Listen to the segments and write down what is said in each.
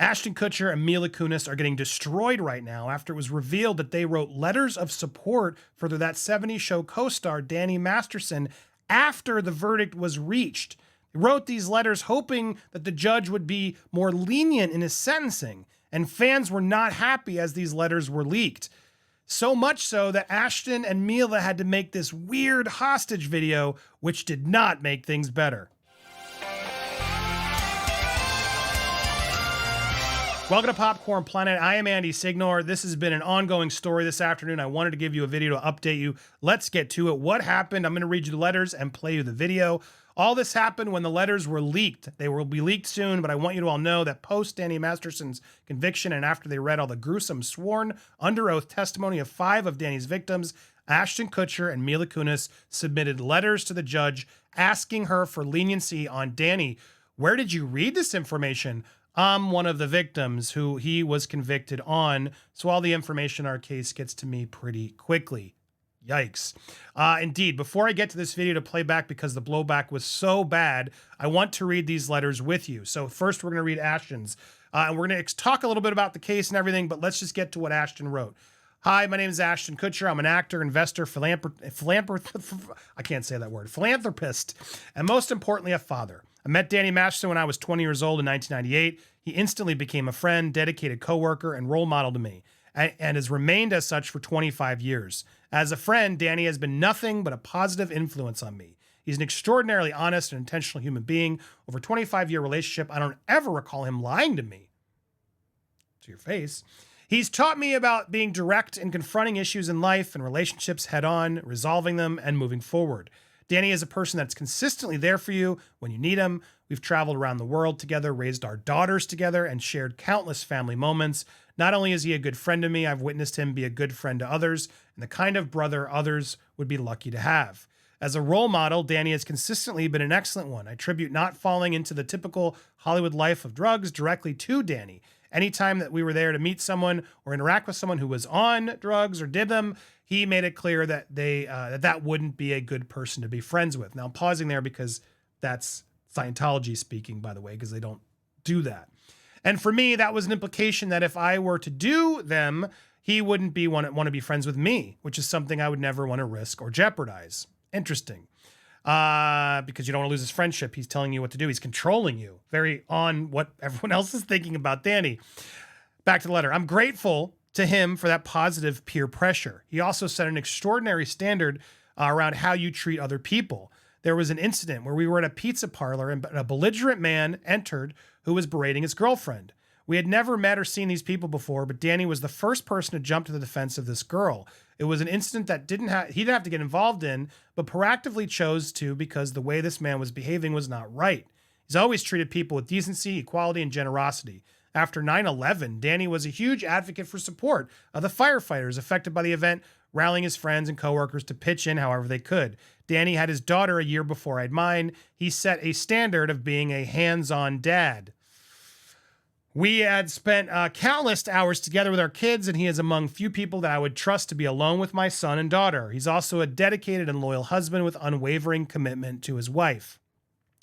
Ashton Kutcher and Mila Kunis are getting destroyed right now after it was revealed that they wrote letters of support for that 70s show co-star Danny Masterson after the verdict was reached. They wrote these letters hoping that the judge would be more lenient in his sentencing, and fans were not happy as these letters were leaked. So much so that Ashton and Mila had to make this weird hostage video, which did not make things better. Welcome to Popcorn Planet. I am Andy Signor. This has been an ongoing story this afternoon. I wanted to give you a video to update you. Let's get to it. What happened? I'm going to read you the letters and play you the video. All this happened when the letters were leaked. They will be leaked soon, but I want you to all know that post Danny Masterson's conviction and after they read all the gruesome sworn under oath testimony of 5 of Danny's victims, Ashton Kutcher and Mila Kunis submitted letters to the judge asking her for leniency on Danny. Where did you read this information? I'm one of the victims who he was convicted on, so all the information in our case gets to me pretty quickly. Yikes. Indeed, before I get to this video to play back because the blowback was so bad, I want to read these letters with you. So first we're going to read Ashton's, and we're going to talk a little bit about the case and everything, but let's just get to what Ashton wrote. Hi, my name is Ashton Kutcher. I'm an actor, investor, I can't say that word, philanthropist, and most importantly, a father. I met Danny Masterson when I was 20 years old in 1998. He instantly became a friend, dedicated coworker, and role model to me, and has remained as such for 25 years. As a friend, Danny has been nothing but a positive influence on me. He's an extraordinarily honest and intentional human being. Over a 25-year relationship, I don't ever recall him lying to me. To your face. He's taught me about being direct and confronting issues in life and relationships head on, resolving them, and moving forward. Danny is a person that's consistently there for you when you need him. We've traveled around the world together, raised our daughters together, and shared countless family moments. Not only is he a good friend to me, I've witnessed him be a good friend to others, and the kind of brother others would be lucky to have. As a role model, Danny has consistently been an excellent one. I attribute not falling into the typical Hollywood life of drugs directly to Danny. Anytime that we were there to meet someone or interact with someone who was on drugs or did them, he made it clear that that wouldn't be a good person to be friends with. Now I'm pausing there because that's Scientology speaking, by the way, because they don't do that. And for me, that was an implication that if I were to do them, he wouldn't want to be friends with me, which is something I would never want to risk or jeopardize. Interesting. Because you don't want to lose his friendship. He's telling you what to do. He's controlling you. Very on what everyone else is thinking about Danny. Back to the letter. I'm grateful to him for that positive peer pressure. He also set an extraordinary standard around how you treat other people. There was an incident where we were at a pizza parlor and a belligerent man entered who was berating his girlfriend. We had never met or seen these people before, but Danny was the first person to jump to the defense of this girl. It was an incident that he didn't have to get involved in, but proactively chose to because the way this man was behaving was not right. He's always treated people with decency, equality, and generosity. After 9/11, Danny was a huge advocate for support of the firefighters affected by the event, rallying his friends and coworkers to pitch in however they could. Danny had his daughter a year before I had mine. He set a standard of being a hands-on dad. We had spent countless hours together with our kids, and he is among few people that I would trust to be alone with my son and daughter. He's also a dedicated and loyal husband with unwavering commitment to his wife.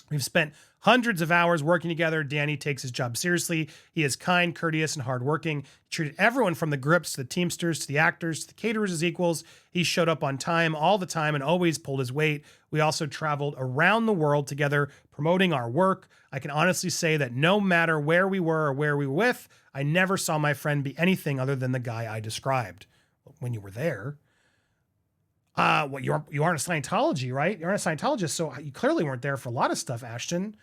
We've spent hundreds of hours working together. Danny takes his job seriously. He is kind, courteous, and hardworking. He treated everyone from the grips to the teamsters to the actors to the caterers as equals. He showed up on time all the time and always pulled his weight. We also traveled around the world together promoting our work. I can honestly say that no matter where we were or where we were with, I never saw my friend be anything other than the guy I described. When you were there. You aren't a Scientology, right? You aren't a Scientologist, so you clearly weren't there for a lot of stuff, Ashton.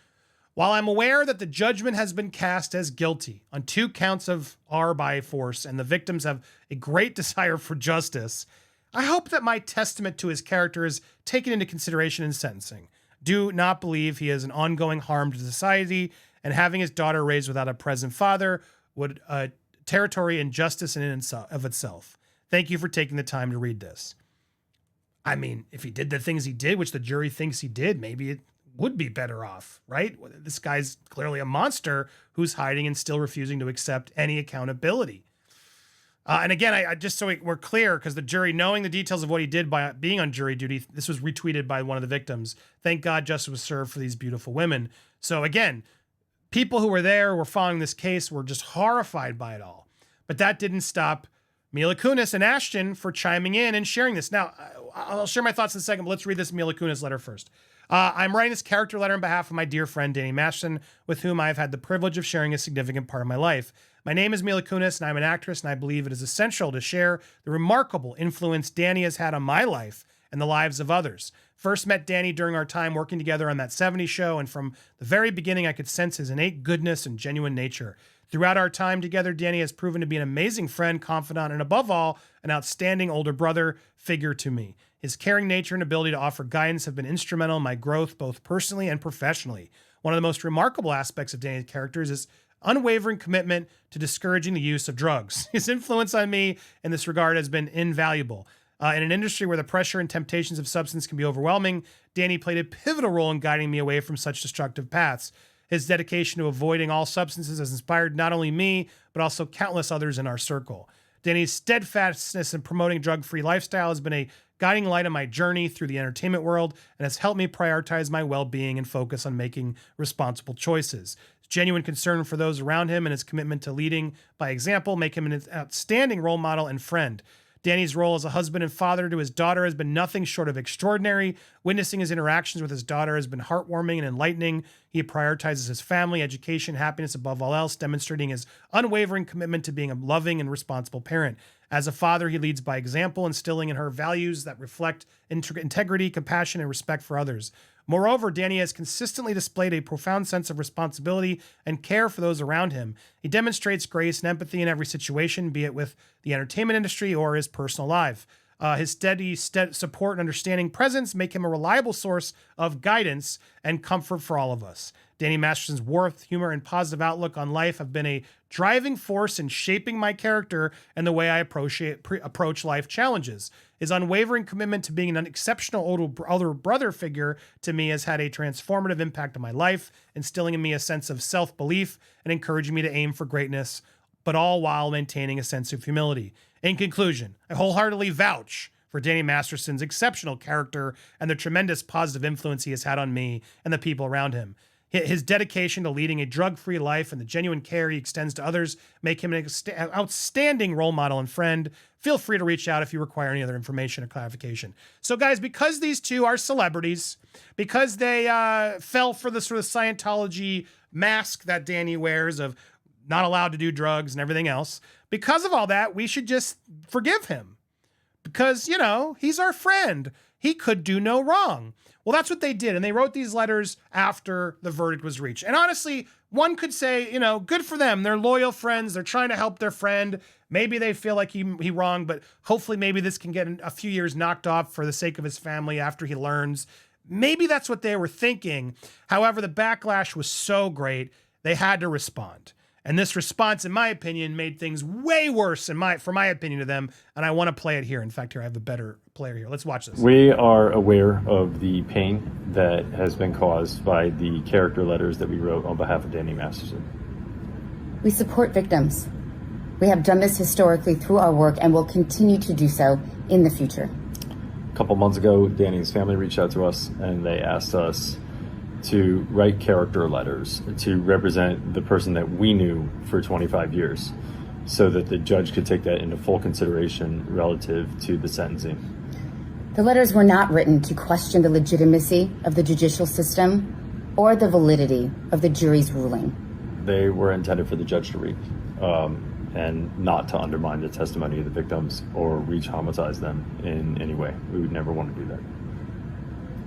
While I'm aware that the judgment has been cast as guilty on 2 counts of R by force and the victims have a great desire for justice, I hope that my testament to his character is taken into consideration in sentencing. Do not believe he is an ongoing harm to society, and having his daughter raised without a present father would territory injustice in and of itself. Thank you for taking the time to read this. I mean, if he did the things he did, which the jury thinks he did, maybe it would be better off, right? This guy's clearly a monster who's hiding and still refusing to accept any accountability. And again, I just so we're clear, because the jury, knowing the details of what he did by being on jury duty, this was retweeted by one of the victims. Thank God justice was served for these beautiful women. So again, People who were there, were following this case, were just horrified by it all. But that didn't stop Mila Kunis and Ashton for chiming in and sharing this. Now, I'll share my thoughts in a second, but let's read this Mila Kunis letter first. I'm writing this character letter on behalf of my dear friend, Danny Masterson, with whom I've had the privilege of sharing a significant part of my life. My name is Mila Kunis, and I'm an actress, and I believe it is essential to share the remarkable influence Danny has had on my life and the lives of others. First met Danny during our time working together on that '70s show, and from the very beginning, I could sense his innate goodness and genuine nature. Throughout our time together, Danny has proven to be an amazing friend, confidant, and above all, an outstanding older brother figure to me. His caring nature and ability to offer guidance have been instrumental in my growth, both personally and professionally. One of the most remarkable aspects of Danny's character is his unwavering commitment to discouraging the use of drugs. His influence on me in this regard has been invaluable. In an industry where the pressure and temptations of substance can be overwhelming, Danny played a pivotal role in guiding me away from such destructive paths. His dedication to avoiding all substances has inspired not only me, but also countless others in our circle. Danny's steadfastness in promoting drug-free lifestyle has been a guiding light on my journey through the entertainment world and has helped me prioritize my well-being and focus on making responsible choices. His genuine concern for those around him and his commitment to leading by example make him an outstanding role model and friend. Danny's role as a husband and father to his daughter has been nothing short of extraordinary. Witnessing his interactions with his daughter has been heartwarming and enlightening. He prioritizes his family, education, happiness above all else, demonstrating his unwavering commitment to being a loving and responsible parent. As a father, he leads by example, instilling in her values that reflect integrity, compassion, and respect for others. Moreover, Danny has consistently displayed a profound sense of responsibility and care for those around him. He demonstrates grace and empathy in every situation, be it with the entertainment industry or his personal life. His steady support and understanding presence make him a reliable source of guidance and comfort for all of us. Danny Masterson's warmth, humor, and positive outlook on life have been a driving force in shaping my character and the way I approach life challenges. His unwavering commitment to being an exceptional older brother figure to me has had a transformative impact on my life, instilling in me a sense of self-belief and encouraging me to aim for greatness, but all while maintaining a sense of humility. In conclusion, I wholeheartedly vouch for Danny Masterson's exceptional character and the tremendous positive influence he has had on me and the people around him. His dedication to leading a drug-free life and the genuine care he extends to others make him an outstanding role model and friend. Feel free to reach out if you require any other information or clarification. So guys, because these two are celebrities, because they fell for the sort of Scientology mask that Danny wears of not allowed to do drugs and everything else, because of all that, we should just forgive him. Because, you know, he's our friend. He could do no wrong. Well, that's what they did. And they wrote these letters after the verdict was reached. And honestly, one could say, you know, good for them. They're loyal friends. They're trying to help their friend. Maybe they feel like he wronged, but hopefully maybe this can get a few years knocked off for the sake of his family after he learns. Maybe that's what they were thinking. However, the backlash was so great, they had to respond. And this response, in my opinion, made things way worse, for my opinion, to them. And I want to play it here. In fact, here, I have a better player here. Let's watch this. We are aware of the pain that has been caused by the character letters that we wrote on behalf of Danny Masterson. We support victims. We have done this historically through our work and will continue to do so in the future. A couple months ago, Danny's family reached out to us and they asked us to write character letters to represent the person that we knew for 25 years so that the judge could take that into full consideration relative to the sentencing. The letters were not written to question the legitimacy of the judicial system or the validity of the jury's ruling. They were intended for the judge to read and not to undermine the testimony of the victims or re-traumatize them in any way. We would never want to do that.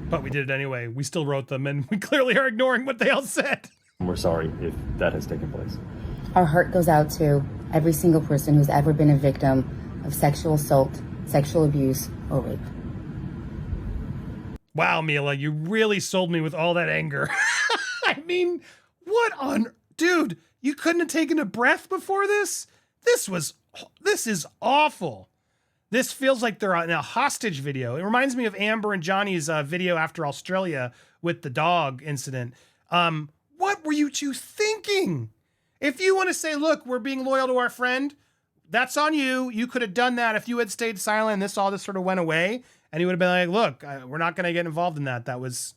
But we did it anyway. We still wrote them, and we clearly are ignoring what they all said. We're sorry if that has taken place. Our heart goes out to every single person who's ever been a victim of sexual assault, sexual abuse, or rape. Wow, Mila, you really sold me with all that anger. I mean, what on... Dude, you couldn't have taken a breath before this? This is awful. This feels like they're in a hostage video. It reminds me of Amber and Johnny's video after Australia with the dog incident. What were you two thinking? If you want to say, look, we're being loyal to our friend, that's on you. You could have done that if you had stayed silent and all this sort of went away. And he would have been like, look, we're not going to get involved in that. That was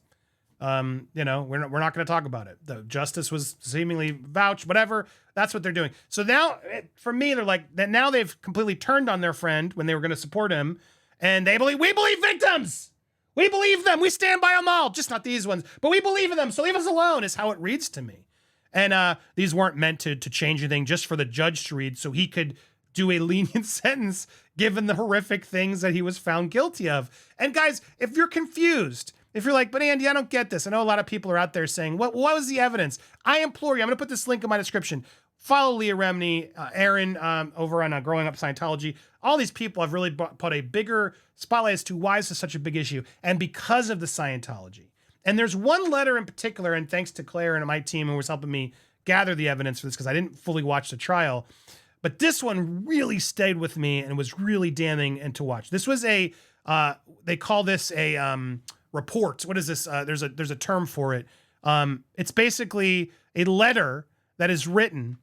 You know, we're not going to talk about it. The justice was seemingly vouched, whatever. That's what they're doing. So now, for me, they're like that. Now they've completely turned on their friend when they were going to support him, and we believe victims. We believe them. We stand by them all. Just not these ones, but we believe in them. So leave us alone. Is how it reads to me. And these weren't meant to change anything, just for the judge to read, so he could do a lenient sentence given the horrific things that he was found guilty of. And guys, if you're confused, if you're like, but Andy, I don't get this. I know a lot of people are out there saying, what was the evidence? I implore you, I'm going to put this link in my description. Follow Leah Remini, Aaron over on Growing Up Scientology. All these people have really put a bigger spotlight as to why this is such a big issue, and because of the Scientology. And there's one letter in particular, and thanks to Claire and my team who was helping me gather the evidence for this, because I didn't fully watch the trial, but this one really stayed with me and was really damning and to watch. This was they call this a report. What is this? There's a term for it. It's basically a letter that is written,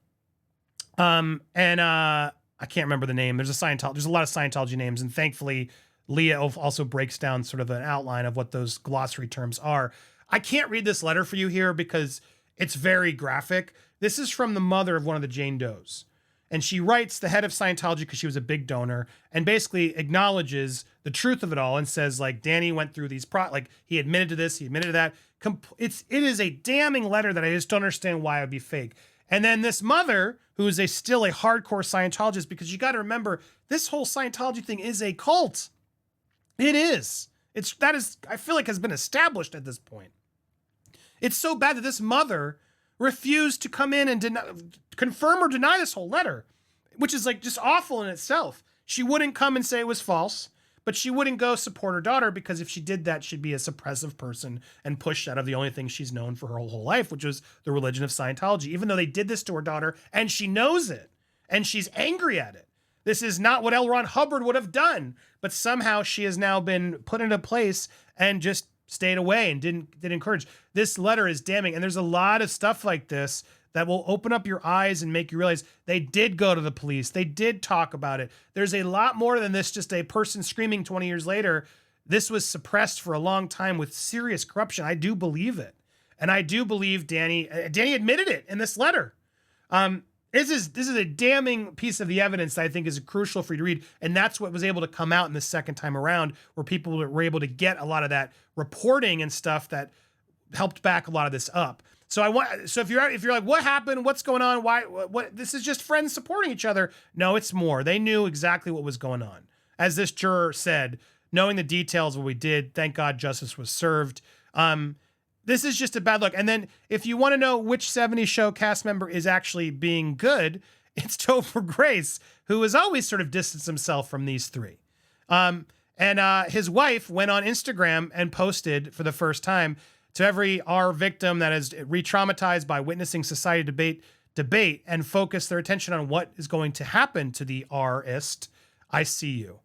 and I can't remember the name. There's a lot of Scientology names, and thankfully Leah also breaks down sort of an outline of what those glossary terms are. I can't read this letter for you here because it's very graphic. This is from the mother of one of the Jane Does. And she writes the head of Scientology, because she was a big donor, and basically acknowledges the truth of it all and says, like, Danny went through these like he admitted to this, he admitted to that. It is a damning letter that I just don't understand why it would be fake. And then this mother, who is still a hardcore Scientologist, because you got to remember, this whole Scientology thing is a cult. It is. I feel like has been established at this point. It's so bad that this mother refused to come in and confirm or deny this whole letter, which is like just awful in itself. She wouldn't come and say it was false, but she wouldn't go support her daughter, because if she did that, she'd be a suppressive person and pushed out of the only thing she's known for her whole life, which was the religion of Scientology, even though they did this to her daughter and she knows it and she's angry at it. This is not what L. Ron Hubbard would have done, but somehow she has now been put into place and just stayed away and didn't encourage. This letter is damning, and there's a lot of stuff like this that will open up your eyes and make you realize they did go to the police. They did talk about it. There's a lot more than this, just a person screaming 20 years later. This was suppressed for a long time with serious corruption. I do believe it. And I do believe Danny admitted it in this letter. This is a damning piece of the evidence that I think is crucial for you to read. And that's what was able to come out in the second time around, where people were able to get a lot of that reporting and stuff that helped back a lot of this up. So if you're like, what happened? What's going on? What this is just friends supporting each other. No, it's more. They knew exactly what was going on. As this juror said, knowing the details of what we did, thank God justice was served. This is just a bad look. And then if you want to know which 70s Show cast member is actually being good, it's Topher Grace, who has always sort of distanced himself from these three. And his wife went on Instagram and posted for the first time, to every R victim that is re-traumatized by witnessing society debate and focus their attention on what is going to happen to the R-ist, I see you.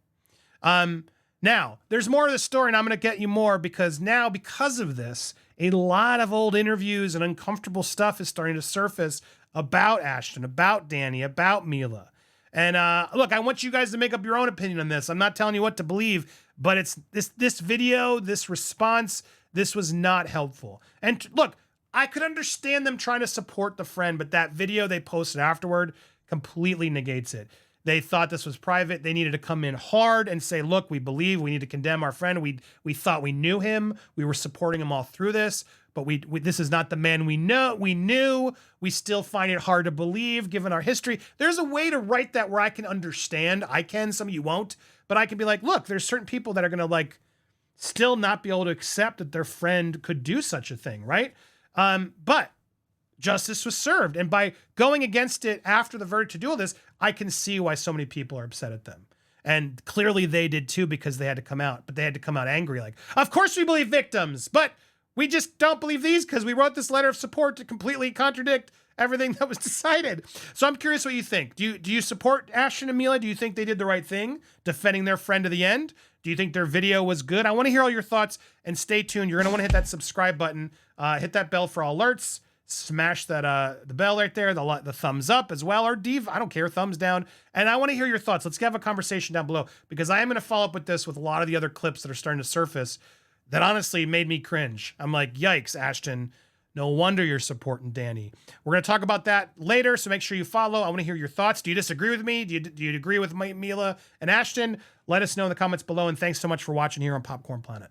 Now, there's more of the story, and I'm going to get you more, because of this, a lot of old interviews and uncomfortable stuff is starting to surface about Ashton, about Danny, about Mila. And look, I want you guys to make up your own opinion on this. I'm not telling you what to believe, but it's this video, this response, this was not helpful. And look, I could understand them trying to support the friend, but that video they posted afterward completely negates it. They thought this was private. They needed to come in hard and say, look, we believe we need to condemn our friend. We thought we knew him. We were supporting him all through this, but this is not the man we knew. We still find it hard to believe given our history. There's a way to write that where I can understand. Some of you won't, but I can be like, look, there's certain people that are going to still not be able to accept that their friend could do such a thing, right? But justice was served. And by going against it after the verdict to do all this, I can see why so many people are upset at them. And clearly they did too, because they had to come out, but they had to come out angry. Like, of course we believe victims, but we just don't believe these because we wrote this letter of support to completely contradict everything that was decided. So I'm curious what you think. Do you support Ashton and Mila? Do you think they did the right thing, defending their friend to the end? Do you think their video was good? I want to hear all your thoughts, and stay tuned. You're going to want to hit that subscribe button, hit that bell for all alerts, smash that the bell right there, the thumbs up as well, or I don't care, thumbs down. And I want to hear your thoughts. Let's have a conversation down below, because I am going to follow up with this with a lot of the other clips that are starting to surface. that honestly made me cringe. I'm like, yikes, Ashton. No wonder you're supporting Danny. We're going to talk about that later, so make sure you follow. I want to hear your thoughts. Do you disagree with me? Do you agree with Mila and Ashton? Let us know in the comments below, and thanks so much for watching here on Popcorn Planet.